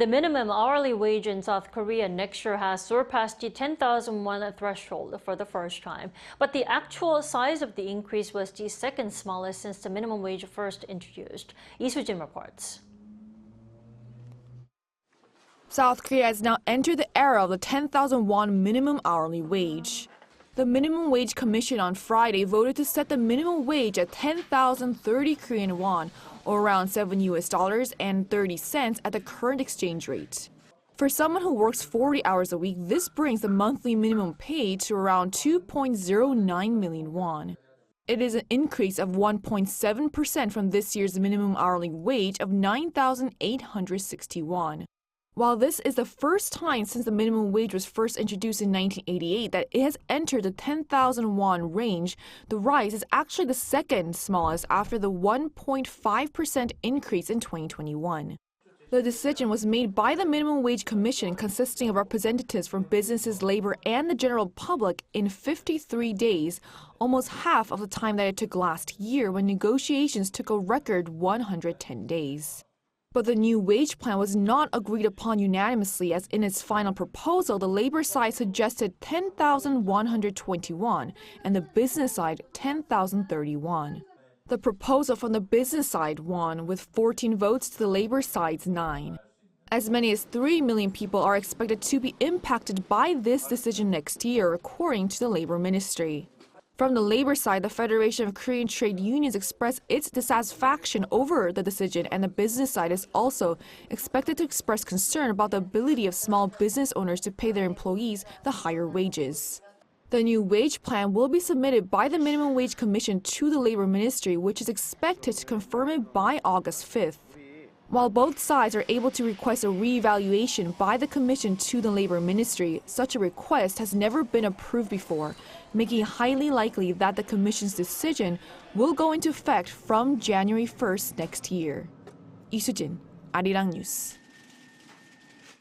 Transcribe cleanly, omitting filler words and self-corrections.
The minimum hourly wage in South Korea next year has surpassed the 10,000 won threshold for the first time. But the actual size of the increase was the second smallest since the minimum wage first introduced. Lee Soo-jin reports. South Korea has now entered the era of the 10,000 won minimum hourly wage. The Minimum Wage Commission on Friday voted to set the minimum wage at 10,030 Korean won, or around $7 and 30 cents at the current exchange rate. For someone who works 40 hours a week, this brings the monthly minimum pay to around 2.09 million won. It is an increase of 1.7% from this year's minimum hourly wage of 9,860 won. While this is the first time since the minimum wage was first introduced in 1988 that it has entered the 10,000 won range, the rise is actually the second smallest after the 1.5% increase in 2021. The decision was made by the Minimum Wage Commission, consisting of representatives from businesses, labor, and the general public in 53 days, almost half of the time that it took last year when negotiations took a record 110 days. But the new wage plan was not agreed upon unanimously, as in its final proposal, the labor side suggested 10,121 and the business side 10,031. The proposal from the business side won, with 14 votes to the labor side's 9. As many as 3 million people are expected to be impacted by this decision next year, according to the Labor Ministry. From the labor side, the Federation of Korean Trade Unions expressed its dissatisfaction over the decision, and the business side is also expected to express concern about the ability of small business owners to pay their employees the higher wages. The new wage plan will be submitted by the Minimum Wage Commission to the Labor Ministry, which is expected to confirm it by August 5th. While both sides are able to request a re-evaluation by the Commission to the Labor Ministry, such a request has never been approved before, making it highly likely that the Commission's decision will go into effect from January 1st next year. Lee Soo-jin, Arirang News.